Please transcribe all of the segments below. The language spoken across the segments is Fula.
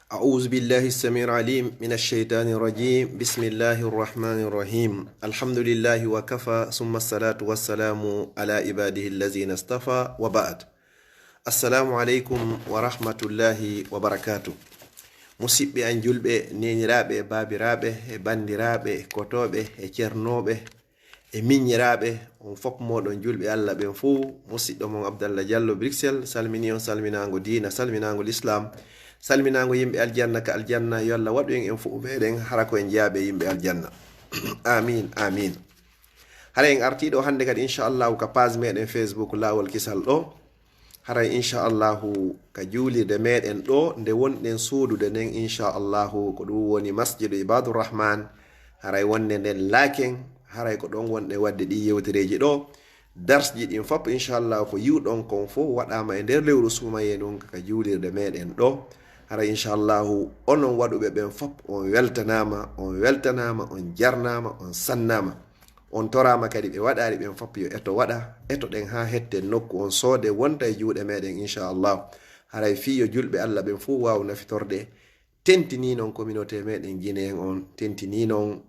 أعوذ بالله السميع العليم من الشيطان الرجيم بسم الله الرحمن الرحيم الحمد لله وكفى ثم الصلاة والسلام على عباده الذين اصطفى وبعد السلام عليكم ورحمة الله وبركاته musidɓe an julɓe neniraɓe babiraɓe e bandiraɓe kotoɓe e ceernoɓe e miññiraɓe on fop moɗon julɓe Allah ɓen fuu musidɗo mon Abdallah Diallo Bruxelles salmini on salminago dina salminago l'islam salminago yimɓe aljanna ka aljanna yo Allah waɗu en fuu meɗen hara ko en jaaɓe yimɓe aljanna amin amin hara en artiɗo hande kadi inchallah ka page meɗen Facebook laawolkisal ɗo haray inchallahu ka juulirde meɗen ɗo nde wonɗen suudude nden inchallahu ko ɗum woni masjidu ibadurrahman haray wonde nden laaken haray ko ɗon wonɗe wadde ɗi yewtereji ɗo darsji ɗin fop inchallah ko yiwɗon kon fof waɗama e nder lewru sumaye ɗum ka juulirde meɗen ɗo haray inchallahu onon waɗuɓe ɓen fop on weltanama on jarnama on sannama on torama kadi ɓe waɗari ɓen fop yo eto waɗa eto ɗen ha hette nokku on soode wonta e juuɗe meɗen inchallah haray fi yo julɓe Allah ɓen fuu waw nafitorde tentini noon communauté meɗen guinéen on tentini noon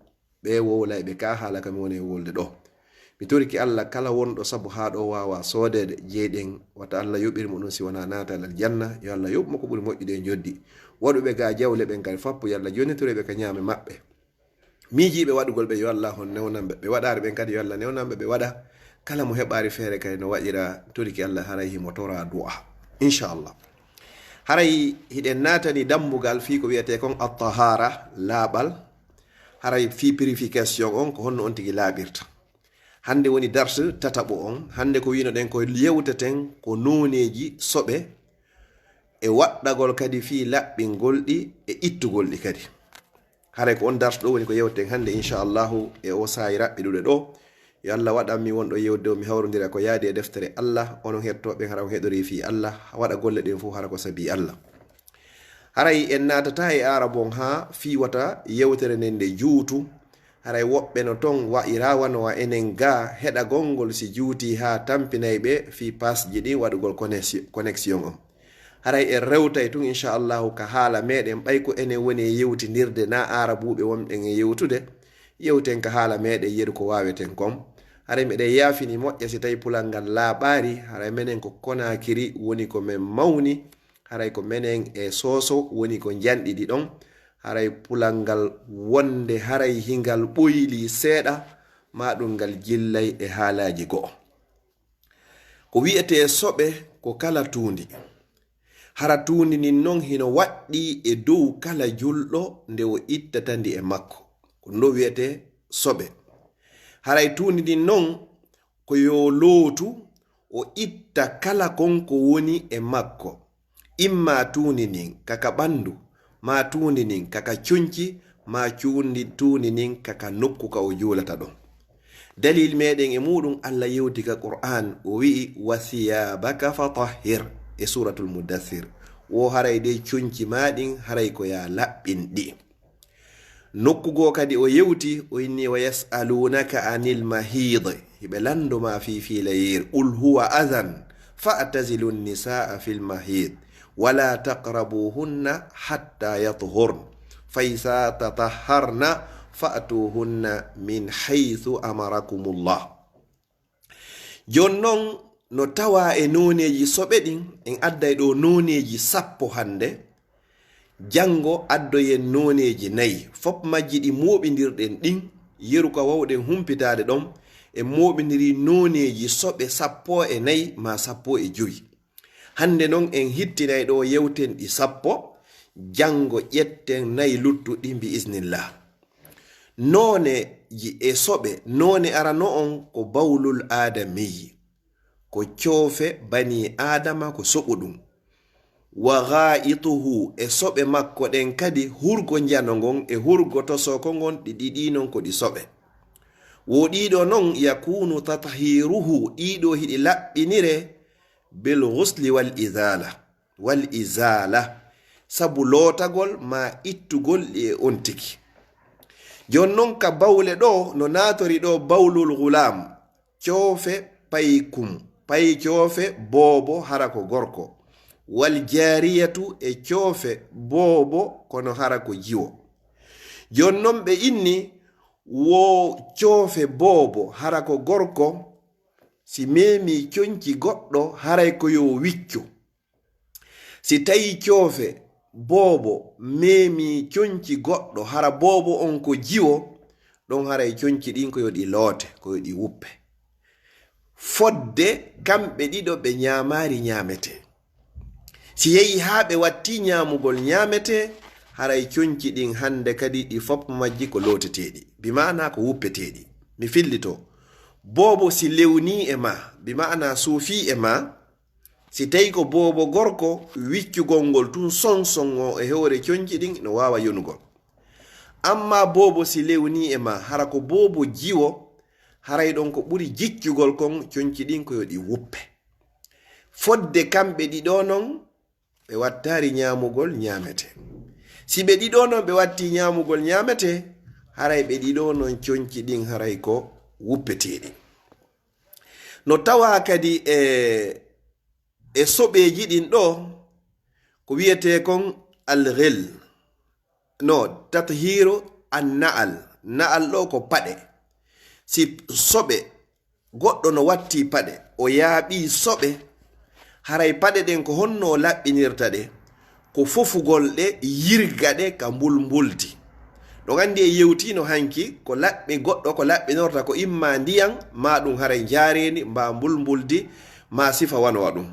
ɓe wowlay ɓe ka haala kami woni e wolde ɗo mi toriki Allah kala wonɗo saabu ha ɗo wawa soodede jeyɗen wata Allah yoɓirmo ɗum si wona natal aljanna yo Allah yoɓmo ko ɓuuri moƴƴude e joddi waɗuɓe ga jawle ɓen kadi foppo yo Allah jonitoreɓe ka ñaame maɓɓe miijiɓe waɗugol ɓe yo Allah hon newnanɓe ɓe waɗari ɓen kadi yo Allah newnanɓe ɓe waɗa kala mo heɓari feere kadi no waɗira toriki Allah haray himo tora du'a inchallah haray hiɗen natani dambugal fi ko wiyete kon الطهارة laaɓal haray fi purification on ko honno on tigi laaɓirta hande woni dars tataɓo on hande ko wino ɗen ko yewteten ko nooneji soɓe e waɗɗagol kadi fi laɓɓingol ɗi e ittugol ɗi kadi haray ko on dars ɗo woni ko yewten hande inchallahu e o sayi raɓɓiɗuɗe ɗo yo Allah waɗanmi wonɗo yewde mi hawrodira ko yaadi e deftere Allah onon hettoɓe hara ko heɗori fi Allah waɗa golle ɗen fuu hara ko sabi Allah haray en natata e arabon ha fiwata yewtere nden nde juutu haray woɓɓe no ton wa'irawanwa enen ga heɗa gongol si juuti ha tampinayɓe fi pasji ɗi waɗugol connexion on haray en rewtay tun inchallahu ka haala meɗen ɓay ko enen woni e yewtidirde na arabuɓe wonɗen e yewtude yewten ka haala meɗen yeru ko waweten kom haray meɗen yaafini moƴƴa si tawi pulal ngal laaɓari haray menen ko Konakiri woni ko men mawni haray ko menen e Soso woni ko janɗiɗi ɗon haray pulal ngal wonde haray hingal ɓoyli seeɗa ma ɗum ngal jillay e haalaji go'o ko wiyete soɓe ko kala tuundi hara tuundi nin noon hino waɗɗi e dow kala julɗo nde o ittatandi e makko ko ndo wiyete soɓe haray tuundi nin noon ko yo lootu o itta kala konko woni e makko imma tuundi nin kaka ɓandu ma tuundi nin kaka cunci ma tuundi nin kaka nokku ka o juulata ɗon dalil meɗen e muɗum Allah yewti ka Qur'an o wi'i wa thiyabaka fatahhir e suratul mudaththir wo haray de cunci maɗin haray ko ya laɓɓin ɗi nokkugo kadi o yewti o inni wa yas'alunaka anil mahid hiɓe landoma fi filayir qul huwa adhan fa'tazilu nisaa fil mahid wala taqrabuhunna hatta yathurn fa idha tatahharna fa'tuhunna min haythu amarakumullah jonnon no tawa e nooneji soɓe ɗin en adday ɗo nooneji 10 hande jango addoyen nooneji 4 fop majji ɗi moɓidirɗen ɗin yeru ka wawɗen humpitade ɗon e moɓidiri nooneji soɓe 14 ma 15 hande noon en hittinay ɗo yewten ɗi 10 jango ƴetten 4 luttuɗi bi isnillah nooneji e soɓe noone arano on ko bawlul adamiyi ko coofe bani adama ko soɓuɗum wa ghaituhu e soɓe makko ɗen kadi hurgo njano ngon e hurgo tosoko ngon ɗiɗi non ko ɗi soɓe woɗiɗo non yakunu tathiruhu ɗiɗo hiɗi laɓɓinire bil ghusli wal izala sabu lootagol ma ittugol e on tiki jonnon ka bawle ɗo no natori ɗo bawlul ghulam coofe paykum pay coofe boobo hara ko gorko wal jariyatu e coofe boobo kono hara ko jiwo. Jonnon ɓe inni wo coofe boobo hara ko gorko si memi conci goɗɗo haray ko yo wiccu. Si tawi coofe boobo memi conci goɗɗo hara boobo on ko jiwo, ɗon haray conci ɗin ko yoɗi loote, ko yoɗi wuppe. Fodde kamɓe ɗiɗo ɓe ñamari ñamete. Si yehi ha ɓe watti ñamugol ñamete, haray conci ɗin hande kadi ɗi fop majji ko looteteɗi, bima'ana ko wuppeteɗi. Mi fillito, boobo si lewni e ma, bima'ana suufi e ma, si tawi ko boobo gorko, wiccugol ngol tun sonson e hewre conci ɗin no wawa yonugol. Amma boobo si lewni e ma, hara ko boobo jiwo, haray ɗon ko ɓuri jiccugol kon conci ɗin ko yoɗi wuppe. Fodde kamɓe ɗiɗo non ɓe wattari ñamugol ñamete. Si ɓe ɗiɗo non ɓe watti ñamugol ñamete, haray ɓe ɗiɗo non conci ɗin haray ko wuppeteɗi. No tawa kadi e soɓeji ɗin ɗo ko wiyete kon alghil, no tathiru na'al ɗo ko paɗe. Si soɓe goɗɗo no watti paɗe o yaaɓi soɓe, haray paɗe ɗen ko honno laɓɓinirta ɗe, ko fofugol ɗe yirga ɗe ka mbulmbuldi. ɗon andi e yewtino hanki ko laɓɓi goɗɗo ko laɓɓinorta ko imma ndiyan ma ɗum haray jarendi mba mbulmbuldi ma sifa wanwa ɗum.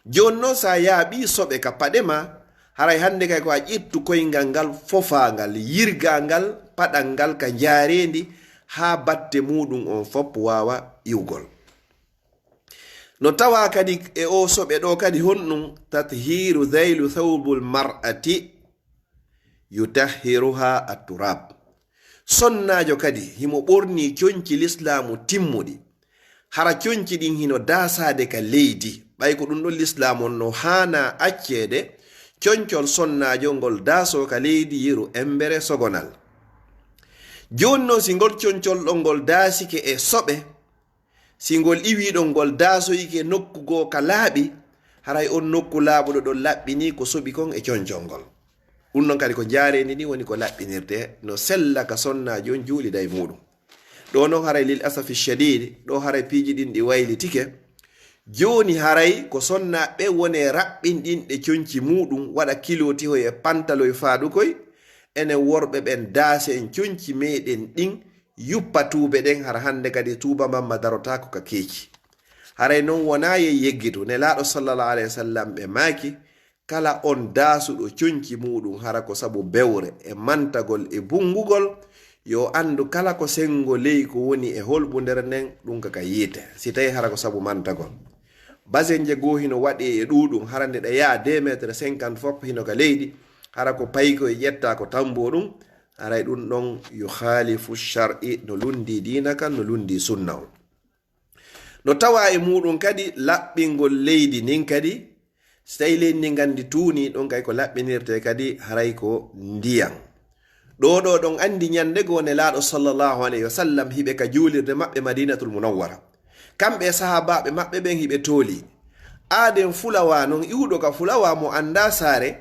Joni noon sa yaaɓi soɓe ka paɗe ma, haray hande kay ko a ƴettu koyngal ngal fofangal yirgangal paɗal ngal ka jarendi ha batte muɗum on fop wawa iwgol. No tawa kadi e o soɓe ɗo kadi honɗum tathiru dhailu thawbul mar'ati yutahhiruha at-turab. Sonnajo kadi himo ɓorni conci l'islamu timmuɗi, hara conci ɗin hino dasade ka leydi, ɓay ko ɗum ɗon l'islamu no hana accede concol sonnajo ngol daso ka leydi yeru embere sogonal. Joni noon si ngol concol ɗon ngol dasike e soɓe, si ngol iwiɗon ngol dasoyike nokkugo ka laaɓi, haray on nokku laaɓuɗo ɗon laɓɓini ko soɓi kon e concol ngol. ɗum noon kadi ko jarendi ni woni ko laɓɓinirte no sella ka sonnajo on juulida e muɗum. ɗo noon haray lil asafi shadid ɗo haray piiji ɗin ɗi waylitike. Joni haray ko sonnaɓe woni raɓɓinɗinɗe conci muɗum waɗa kilotiho e pantaloy faaɗukoy, enen worɓe ɓen daase en conci meɗen ɗin yuppa tuube ɗen har hande kadi tuuba mamma darotako ka keeki. Haray noon wona ye yeggitu ne laaɗo sallallahu alayhi wa sallam ɓe maaki kala on daasuɗo conci muɗum hara ko sabu bewre e mantagol e bungugol, yo andu kala ko sengo ley ko woni e holɓu nder nden ɗum kaka yiite, si tawi hara ko sabu mantagol. Basen je goo hino waɗi e ɗuɗum harande ɗa yaa 2,50 m fop hino ka leydi, hara ko payko e ƴetta ko tambo ɗum, haray ɗum ɗon yo khalifu shar'i no lundi dina kan no lundi sunna on. No tawa e muɗum kadi laɓɓingol leydi nin kadi so tawi leydi ndi gandi tuuni ɗon kay ko laɓɓinirte kadi haray ko ndiyam. ɗo ɗon andi ñande goo ne laaɗo sallallahu alayhi wa sallam hiɓe ka juulirde maɓɓe madinatul munawwara, kamɓe sahabaɓe maɓɓe ɓen hiɓe tooli aaden fulawa non iwɗo ka fulawa mo anda saare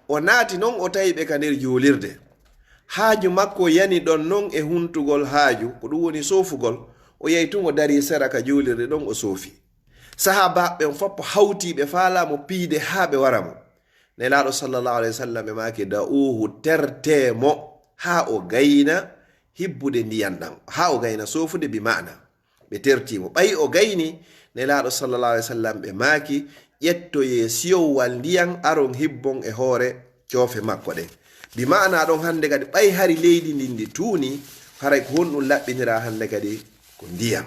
o naati non o tawi ɓe ka nder juulirde, haaju makko yani ɗon non e huntugol haaju ko ɗum woni soofugol, o yahi tun o dari sera ka juulirde ɗon o soofi. Sahabaɓe foppo hawtiɓe faalamo piide ha ɓe wara mo. Nelaaɗo sallallahu alayhi wa sallam ɓe maaki da'uhu tertemo ha o gayna hibbude ndiyan ɗan, ha o gayna soofude bi ma'na ɓe tertimo. ɓayi o gayni Nelaaɗo sallallahu alayhi wa sallam ɓe maaki ƴettoye siyowwal ndiyan aron hibbon e hoore coofe makko ɗen, bi ma'na ɗon hande kadi ɓay hari leydi ndin ndi tuuni haray ko honɗum laɓɓinira hande kadi ko ndiyan.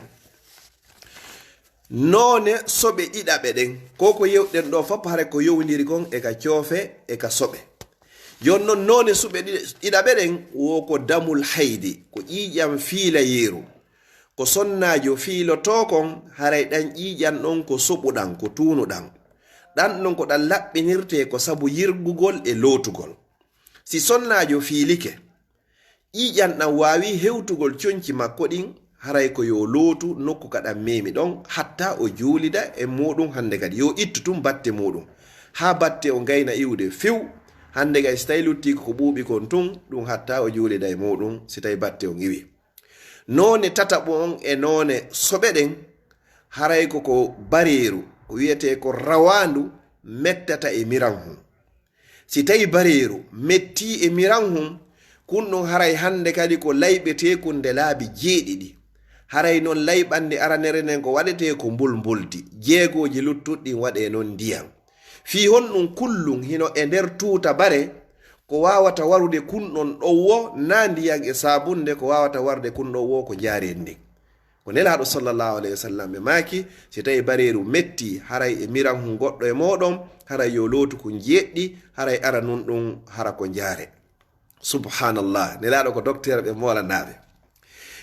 Noone soɓe ɗiɗaɓe ɗen ko yewɗen ɗo fop haray ko yowndiri kon e ka coofe e ka soɓe. Jon noon noone suɓe ɗiɗaɓe ɗen wo ko damul haydi, ko ƴiƴam fiila yeeru, ko sonnajo fiiloto kon haray ɗan ƴiƴan ɗon ko soɓuɗan ko tuunuɗan, ɗan ɗon ko ɗan laɓɓinirte ko sabu yirgugol e lootugol. Si sonnajo fiilike ƴiƴan ɗan wawi hewtugol conci makko ɗin haray ko yo lootu nokku kaɗan memi ɗon hatta o juulida e muɗum hande kadi yo ittu tum batte muɗum, ha batte o gayna iwde few hande gay so tawi lutti ko ɓuuɓi kon tun ɗum hatta o juulida e muɗum si tawi batte o iwi. None tataɓo on e none soɓe ɗen haray ko bareeru ko wiyete ko rawandu mettata e miran hum. Si tawi bareeru metti e miran hum kunɗum haray hande kadi ko layɓete nde laabi jeeɗiɗi. Haray noon layɓande aranere nden ko waɗete ko mbulmbuldi, jeegoji luttuɗɗin waɗe noon ndiyam. Fi honɗum kullum hino e nder tuuta bare ko wawata warude kunɗon ɗowo na ndiyam e sabunde, ko wawata warde kunɗon wo ko jarendi. Ko nelaɗo sallallahu alayhi wa sallam ɓe maaki si tawi bareeru metti haray e miran hum goɗɗo e moɗon haray yo lootu ko jeɗɗi haray ara nun ɗum hara ko jaare. Subhanallah, nelaɗo ko docteur ɓe molanaɓe.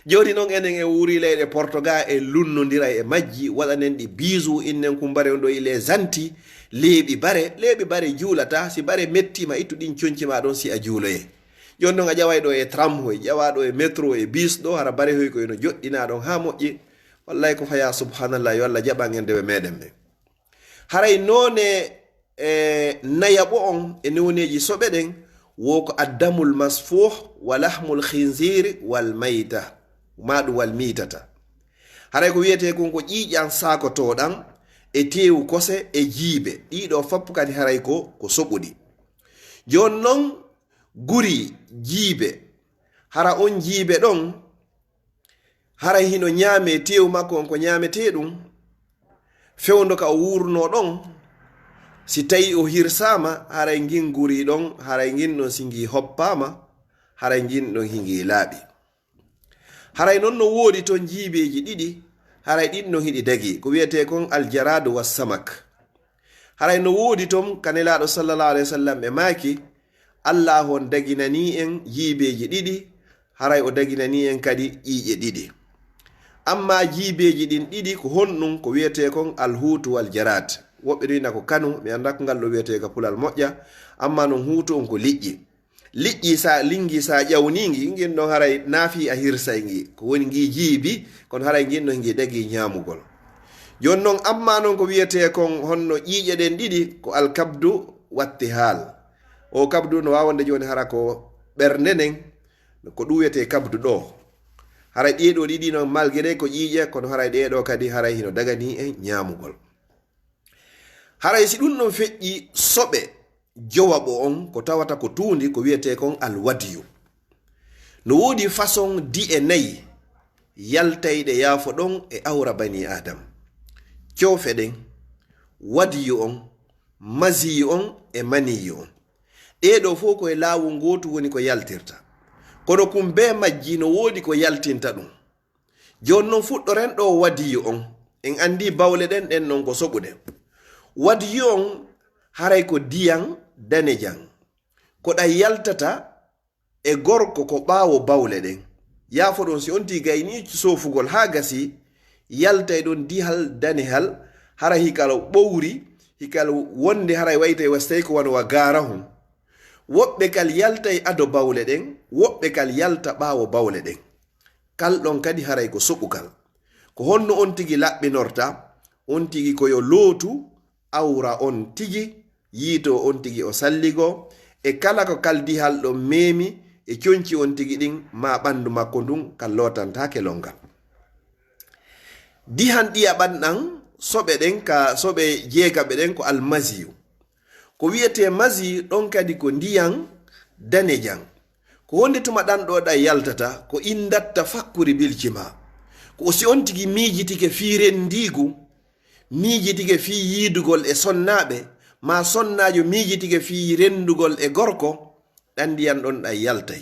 Joni noon enen e wuri leyɗe Portugal e lunnodira e majji waɗanen ɗi bisu innen kumbare on ɗo ile zanti leeɓi bare juulata. Si bare mettima ittu ɗin coñcima ɗon si a juuloye. Joni noon a ƴaway ɗo e tram hoy, ƴawaɗo e métro e bis ɗo hara bare hoy koyno joɗɗina ɗon ha moƴƴi. Wallahi ko faya subhanallah yo Allah jaɓan en ndewe meɗen ɓe. Haray none nayaɓo on e noneji soɓe ɗen wo ko addamul masfuh wa lahmul khinzir wal mayta maɗum wal mitata. Haray ko wiyete kon ko ƴiƴan sakotoɗan e tewu kose e jiibe ɗiɗo fappu kadi haray ko soɓuɗi. Jon noon guri jiibe hara on jiibe ɗon haray hino ñaame tewu makko on ko ñaamete ɗum fewndo ka o wurno ɗon si tawi o hirsama haray ngin guri ɗon haray ngin ɗon singi hoppama haray ngin ɗon hingi laaɓi. Haray noon no woodi ton jiibeji ɗiɗi haray ɗin no hiɗi dagi ko wiyete kon aljaradu wa samak. Haray no woodi ton kanelaɗo sallallahu alayhi wa sallam ɓe maaki Allah on daginani en jiibeji ɗiɗi haray o daginani en kadi ƴiƴe ɗiɗi. Amma jiibeji ɗin ɗiɗi ko honɗum ko wiyete kon alhuutu wal jarad. Woɓɓe ɗina ko kanu mi anda ko ngal ɗo wiyete ka pulal moƴƴa, amma non huutu on ko liƴƴi. Liƴƴi sa lingi sa ƴawnigi ngin ɗon haray naafi a hirsay ngi ko woni ngi jiibi kono haray ngin ɗon ngi dagi ñaamugol. Jon noon amma noon ko wiyete kon honno ƴiƴe ɗen ɗiɗi ko alkabdu wattihal. O kabdu no wawande joni hara ko ɓernde nden ko ɗum wiyete kabdu ɗo. Haray ɗeɗo ɗiɗi noon malgré ko ƴiƴe kono haray ɗeɗo kadi haray hino dagani en ñaamugol. Haray si ɗum ɗon feƴƴi soɓe jowaɓo on ko tawata ko tuundi ko wiyete kon alwadiyu. No woodi façon di'e nayi yaltayɗe yaafo ɗon e awra bani adam. Coofe ɗen, wadiyu on, masiyu on e maniyu on. Ɗeɗo fof koye laawol gootu woni ko yaltirta. Kono kum be majji no woodi ko yaltinta ɗum. Joni noon fuɗɗoren ɗo wadiyu on. En andi bawle ɗen ɗen non ko soɓuɗen. Wadiyu on haray ko diyan danejan ko ɗa yaltata e gorko ko ɓaawo bawle ɗen. Yaafo ɗon si onti gayni sofugol ha gasi yaltay ɗon dihal danehal hara hikal ɓowri hikal wonde haray waytay wastay ko wanowa garahum. Woɓɓe kal yaltay ado bawle ɗen, woɓɓe kal yalta ɓaawo bawle ɗen. Kalɗon kadi haray ko soɓukal ko honno on tigi laɓɓinorta on tigi koyo lootu awra on tigi yiito on tigi o salligo e kala ko kaldihal ɗon memi e coñci on tigi ɗin ma ɓandu makko ndun kal lotantake longal. Dihan ɗiya ɓanɗan soɓe ɗen ka soɓe jeegaɓe ɗen ko almasiyu. Ko wiyete masi ɗon kadi ko ndiyan danejan ko wonde tuma ɗan ɗo ɗa yaltata ko indatta fakkuri biljima ko si on tigi miijitike fi rendigu, miijitike fi yiidugol e sonnaɓe ma sonnajo miijitike fi rendugol e gorko ɗan ndiyan ɗon ɗa yaltay.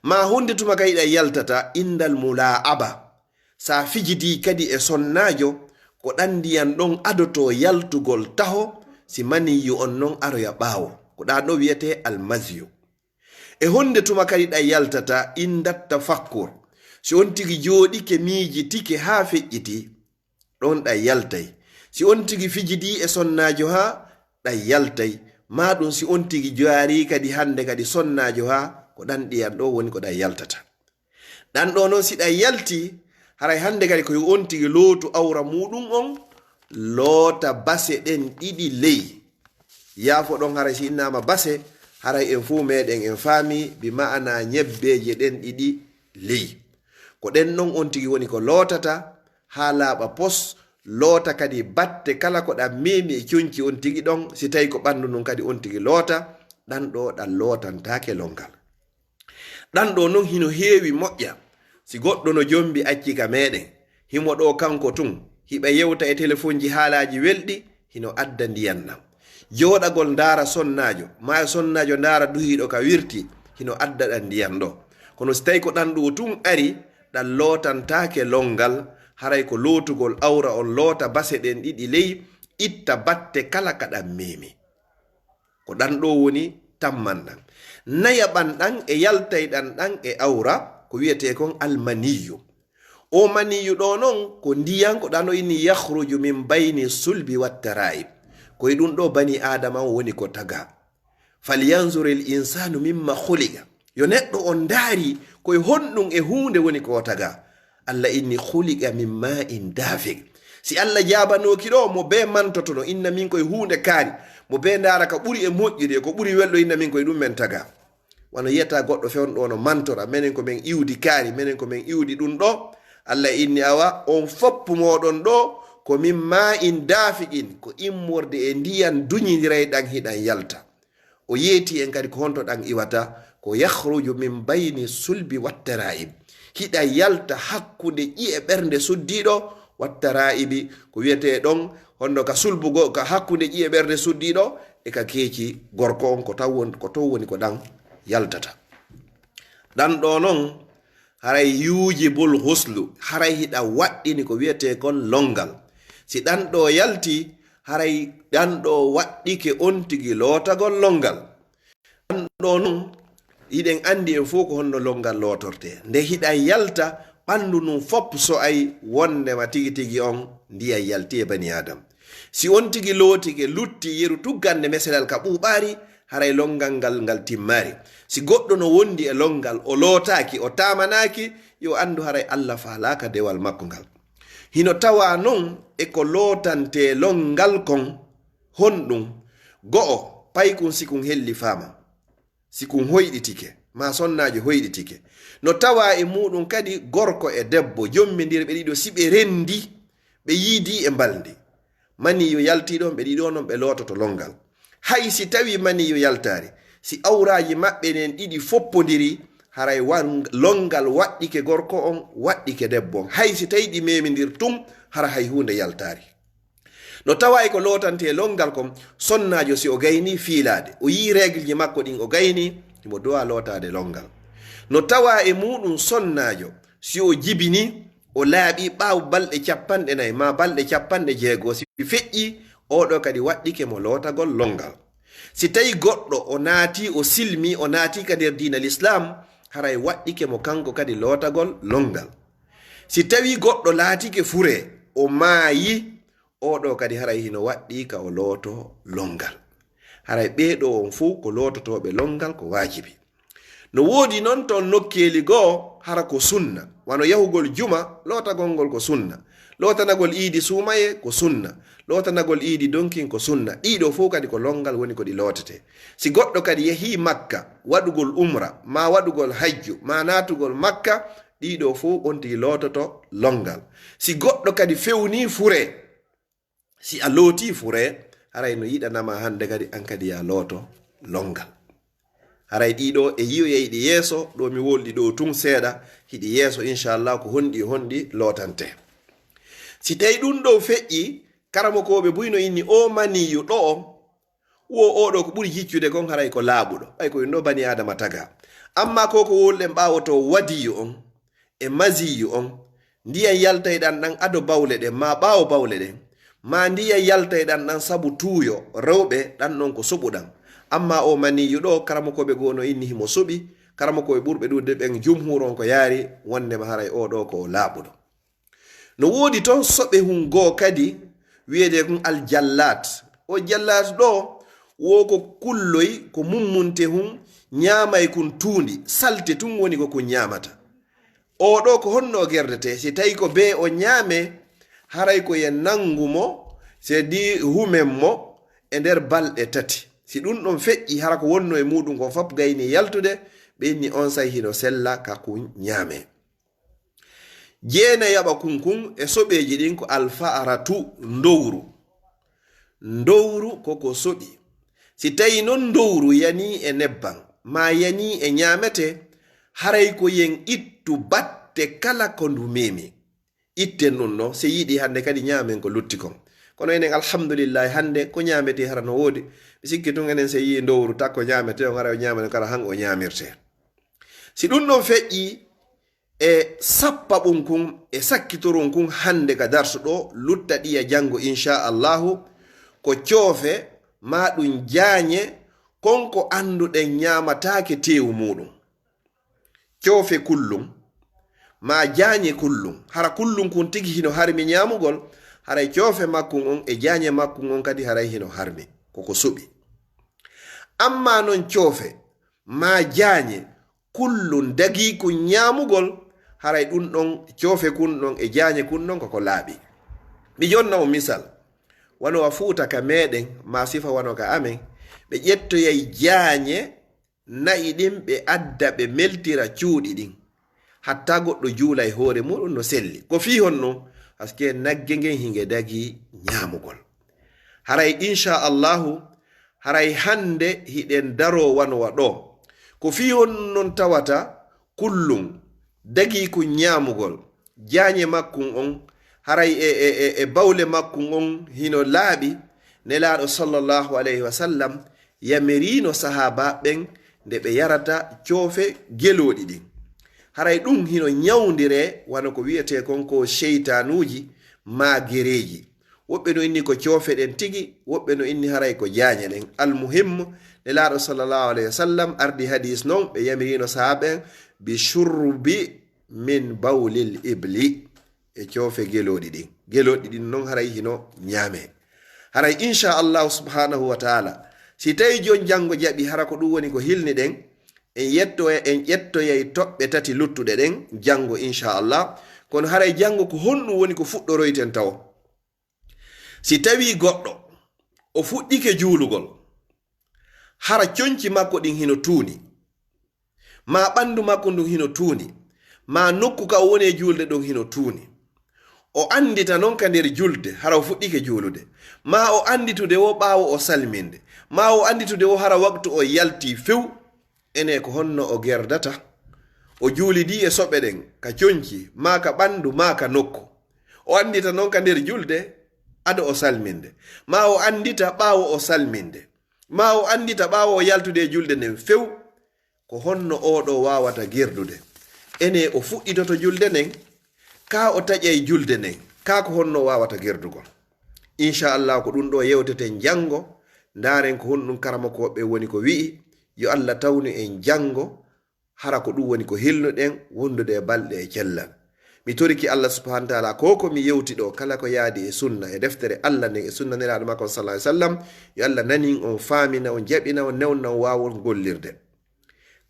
Ma hunde tuma kay ɗa yaltata indal mula'aba sa fijidi kadi e sonnajo ko ɗan ndiyan ɗon adoto yaltugol taho si maniyu on non aroya ɓaawo ko ɗa ɗo wiyete almasiyu. E honde tuma kadi ɗa yaltata indatta fakkur si on tigi jooɗike miijitike ha feƴƴiti ɗon ɗa yaltay. Si on tigi fijidi e sonnajo ha ɗa yaltay. Ma ɗum si on tigi jaari kadi hande kadi sonnajo ha ko ɗan ɗiyan ɗo woni ko ɗa yaltata. Ɗan ɗo noon si ɗa yalti haray hande kadi ko on tigi lootu awra muɗum on loota base ɗen ɗiɗi ley yaafo ɗon haray si innama base haray en fuu meɗen en faami bi ma'ana ñebbeje ɗen ɗiɗi ley ko ɗen non on tigi woni ko lootata ha laaɓa pos loota kadi batte kala ko ɗan memi e conci on tigi ɗon si tawi ko ɓandu nun kadi on tigi loota ɗan ɗo ɗan lootantake longal ɗan ɗo non hino heewi moƴƴa si goɗɗo no jombi acci ka meɗen himo ɗo kanko tun hiɓa yewta e téléphone ji haalaji welɗi hino adda ndiyannam joɗagol ndaara sonnajo ma sonnajo ndaara duhiɗo ka wirti hino adda ɗan ndiyan ɗo kono so tawi ko ɗan ɗo tun ari ɗan lootantake longal haray ko lootugol awra on loota base ɗen ɗiɗi ley itta batte kala ka ɗan memi ko ɗan ɗo woni tamman ɗan naya ɓanɗan e yaltay ɗan ɗan e awra ko wiyete kon almaniyu o maniyu ɗo non ko ndiyan ko ɗano inni yahruju min bayni sulbi wattara'ib koye ɗum ɗo bani adama woni ko taga falyanzur l insanu mimma khuliqa yo neɗɗo on daari koye honɗum e hunde woni ko taga allah inni khuliqa min ma'in dafig si allah jabanoki ɗo mo be mantotono inna min koye hunde kaari mo be ndara ka ɓuri e moƴƴude ko ɓuri welɗo inna min koye ɗum men taga wano yiyata goɗɗo fewno ɗo no mantora minen ko men iwdi kaari minen ko men iwdi ɗum ɗo allah inni awa on foppu moɗon ɗo ko min ma'in dafiqin ko immorde e ndiyan duñidiray ɗan hiɗan yalta o yeeti en kadi ko honto ɗan iwata ko yahruju min bayni sulbi wattara'ib hiɗa yalta hakkude ƴi'e ɓernde suddiɗo wattara'ibi ko wiyete ɗon honno ka sulbugo ka hakkude ƴi'e ɓernde suddiɗo e ka keeci gorko on ko taw woni ko ɗan yaltata ɗan ɗo non haray yujibul huslu haray hiɗa waɗɗini ko wiyete kon longal si ɗan ɗo yalti haray ɗan ɗo waɗɗike on tigi lootagol longal ɗan ɗo non hiɗen andi en fof ko honno longal lootorte nde hiɗa yalta ɓandu num fop so ay wondema tigi tigi on ndiya yalti e bani adam si on tigi lootike lutti yeru tuggande meselal ka ɓuuɓari haray longal ngal timmari si goɗɗo no wondi e longal o lootaki o tamanaki yo andu haray allah faalaka dewal makko ngal hino tawa non e ko lootante longal kon honɗum go'o paykun sikun helli fama sikun hoyɗitike ma sonnajo hoyɗitike no tawa e muɗum kadi gorko e debbo jommidir ɓe ɗiɗo si ɓe rendi ɓe yiidi e mbaldi mani yo yalti ɗon ɓe ɗiɗo non ɓe loototo longal hay si tawi mani yo yaltari si awraji maɓɓe nen ɗiɗi foppodiri haray longal waɗɗike gorko on waɗɗike debbo on hay si tawi ɗi memidir tum hara hay hunde yaltari no tawa ko lootante longal kon sonnajo si o gayni fiilade o yi règle ji makko ɗin o gayni mo dowa lootade longal no tawa e muɗum sonnajo si o jibini o laaɓi ɓaaw balɗe 40 ma balɗe 60 si feƴƴi oɗo kadi waɗɗike mo lootagol longal si tawi goɗɗo o naati o silmi o naati ka nder diina l'islam haray waɗɗike mo kanko kadi lootagol longal si tawi goɗɗo laatike fure o maayi oɗo kadi haray hino waɗɗi ka o looto longal haray ɓeɗo on fuu ko loototoɓe longal ko waajibi no woodi noon toon nokkeli goo hara ko sunna wano yahugol juma lootagol ngol ko sunna lootanagol iidi suumaye ko sunna lootanagol iidi donkin ko sunna ɗiɗo fof kadi ko longal woni ko ɗi lootete si goɗɗo kadi yehi makka waɗugol umra ma waɗugol hajju ma naatugol makka ɗiɗo fof on tigi loototo longal si goɗɗo kadi fewni fure si a looti fure haray no yiɗanama hande kadi an kadi ya looto longal haray ɗiɗo e yiyoyeyɗi yeeso ɗo mi wolɗi ɗo tun seeɗa hiɗi yeeso inchallah ko honɗi lootante si tawi ɗum ɗo feƴƴi karamokoɓe buyno inni o maniyu ɗo wo oɗo ko ɓuri jiccude kon haray ko laaɓuɗo ɓay ko ɗo bani adama taga amma koko wolɗen ɓawoto wadiyu on e masiyu on ndiyan yaltayɗan ɗan ado bawle ɗen ma ɓawo bawle ɗen ma ndiyan yaltayɗan ɗan sabu tuuyo rewɓe ɗan ɗon ko soɓuɗan amma o maniyu ɗo karamokoɓe gono inni himo soɓi karamokoɓe ɓurɓe ɗude ɓen jumhur on ko yaari wondema haray oɗo ko laaɓuɗo no woodi toon soɓe hun goo kadi wiyede kon aljallat o jallat ɗo wo ko kulloy ko mummunte hun ñaamay kun tuundi salte tun woni ko kun ñaamata o ɗo ko honno gerdete si tawi ko be o ñaame haray ko ye nangumo se di humen mo e nder balɗe 3 si ɗum ɗon feƴƴi hara ko wonno e muɗum kon fop gayni yaltude ɓe inni on say hino sella ka kun ñaame. Jeena yaɓa kunkun e soɓeji ɗin ko alfa'aratu ndowru. Ndowru koko soɓi. Si tawi non ndowru yani e nebban ma yani e ñamete, haray ko yen ittu batte kala ko ndu memi. Itten ɗum no se yiɗi hande kadi ñamen ko lutti kon. Kono enen alhamdulillah hande ko ñamete hara no wodi. Mi sikki tun enen se yi ndowru takko ñamete on ara o ñamane kala han o ñamirte. Si ɗum ɗon feƴƴi e sappa ɓum kun e sakkitoron kun hande ka darsu ɗo lutta ɗiya jango inchallahu ko coofe ma ɗum jaañe konko anduɗen ñamatake tewu muɗum. Coofe kullum ma jaañe kullum, hara kullum kun tigi hino harmi ñamugol, haray coofe makkun on e jaañe makkun on kadi haray hino harmi koko suɓi. Amma non coofe ma jaañe kullum dagi kun ñamugol, haray ɗum ɗon coofe kun ɗon e jaañe kun ɗon koko laaɓi. Mi jonna o misal wano wa fuuta ka meɗen ma sifa wano ka amen, ɓe ƴettoyay jaañe nayi ɗin ɓe adda ɓe meltira cuuɗi ɗin hatta goɗɗo juula e hoore muɗum no selli ko fi honno paske nagge ngen hinge dagi ñamugol. Haray inchallahu haray hande hiɗen daro wanowa ɗo ko fi hon non tawata kullum dagi ku ñamugol jaañe makkun on haray e bawle makkun on hino laaɓi. Nelaaɗo sallallahu alayhi wa sallam yamirino sahaba ɓen nde ɓe yarata coofe geloɗi ɗin. Haray ɗum hino ñawdire wano ko wiyete kon ko sheytanuji ma gereji. Woɓɓe no inni ko coofe ɗen tigi, woɓɓe no inni haray ko jaañe ɗen. Almuhimmu Nelaaɗo sallallahu alayhi wa sallam ardi hadis non ɓe yamirino sahaba ɓen bi shurbi min bawlil ibli e coofe geloɗi ɗin. Geloɗi ɗin non haray hino ñaame. Haray inchallahu subhanahu wa taala si tawi jon jango jaɓi hara ko ɗum woni ko hilni ɗen en ƴettoyay toɓɓe tati luttuɗe ɗen jango inchallah. Kono haray jango ko honɗum woni ko fuɗɗoroyten taw. Si tawi goɗɗo o fuɗɗike juulugol hara conci makko ɗin hino tuuni, ma ɓandu makko ndun hino tuuni, ma nokku ka o woni e julde ɗon hino tuuni, o andita non ka nder julde hara o fuɗɗike juulude, ma o anditude wo ɓaawo o salminde, ma o anditude wo hara waktu o yalti few, ene ko honno o gerdata o juulidi e soɓe ɗen ka conci ma ka ɓandu ma ka nokku. O andita non ka nder julde ado o salminde, ma o andita ɓaawo o salminde, ma o andita ɓaawo o yaltude e julde nden few, ko honno oɗo wawata gerdude. Ene o fuɗɗitoto julde nden ka o taƴay julde nden ka ko honno wawata gerdugol. Inchallah ko ɗum ɗo yewteten jango ndaren ko honɗum karamakoɓe woni ko wi'i yo Allah tawni en jango hara ko ɗum woni ko hilnuɗen wondude e balɗe e cellal. Mi toriki Allah subhanahu wa ta'ala ko mi yewti ɗo kala ko yaadi e sunna e deftere Allah nden e sunna nelaɗo makko sallallahu alaihi wasallam yo Allah nanin on faamina on jaɓina on newna on wawol gollirde.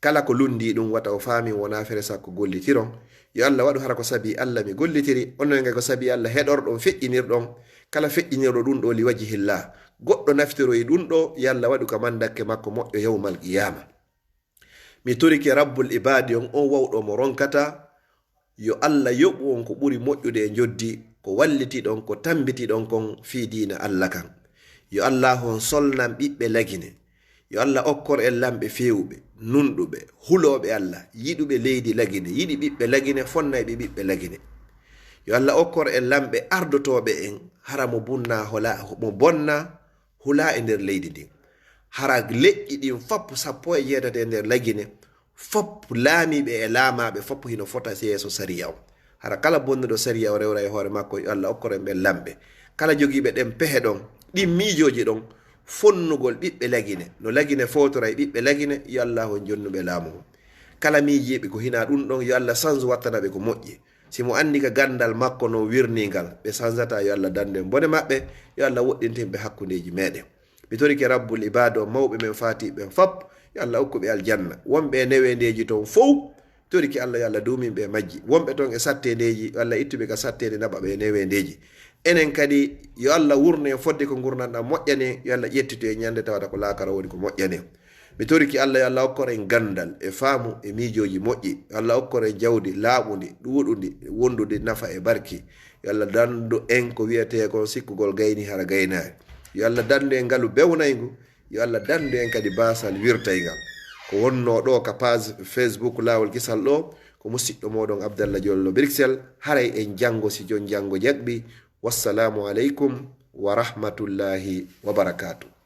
Kala ko lundi ɗum wata o faami wona fere sakko gollitiron. Yo Allah waɗu hara ko sabi Allah mi gollitiri, onon nga ko sabi Allah heɗorɗon feƴƴinirɗon kala feƴƴinirɗo ɗum ɗo li wajhillah. Goɗɗo naftiro e ɗum ɗo yo Allah waɗu ka mandakke makko moƴƴo yawmal qiyama. Mi toriki rabbul ibadi on wawɗo mo ronkata yo Allah yoɓu on ko ɓuri moƴƴude e joddi ko wallitiɗon ko tambitiɗon kon fi diina Allah kan. Yo Allah on solnan ɓiɓɓe lagine, yo Allah okkor en lamɓe fewɓe nunɗuɓe huloɓe Allah yiɗuɓe leydi lagine, yiɗi ɓiɓɓe lagine, fonnayɓe ɓiɓɓe lagine. Yo Allah okkor en lamɓe ardotoɓe en hara mo bonna hula e nder leydi ndin, hara leƴƴi ɗin fop 17 e nder lagine fop laamiɓe e laamaɓe fop hino fota yeeso sariya o. Hara kala bonnuɗo sariya o rewra e hoore makko yo Allah okkor en ɓe lamɓe, kala jogiiɓe ɗen pehe ɗon ɗin miijoji ɗon fonnugol ɓiɓɓe lagine no lagine fotora e ɓiɓɓe lagine yo Allah on jonnuɓe laamu. Kala miijiɓe ko hina ɗum ɗon yo Allah sanzu wattanaɓe ko moƴƴi. Si mo anndi ka gandal makko no wirningal ɓe sansata yo Allah dande bone maɓɓe, yo Allah woɗɗintinɓe hakkundeji meɗen. Mi torike rabbul ibado mawɓe men fatiɓe fop yo Allah hokkuɓe aljanna. Wonɓe e newendeji ton fof toriki Allah yo Allah duminɓe majji. Wonɓe ton e sattedeji yo Allah ittuɓe ka sattede naɓaɓe e newendeji. enen kadi yo Allah wurne fodde ko gurnanɗa moƴƴane, yo Allah ƴettito e ñande tawata ko laakara woni ko moƴƴane. mi toriki Allah yo Allah hokkore en gandal e faamu e miijoji moƴƴi, yo Allah hokkore jawdi laaɓundi ɗuuɗundi wondude nafa e barki. yo Allah dandu en ko wiyete ko sikkugol gayni hara gaynari. yo Allah dandu en ngalu bewnaygu, yo Allah dandu en kadi basal wirtaygal. ko wonno ɗo ka page Facebook laawol kisal ɗo ko musidɗo moɗon Abdallah Diollo Bruxelles. haray en jango si jon jango jaɓɓi. wassalamu aleykum wa rahmatullahi wa barakatuh.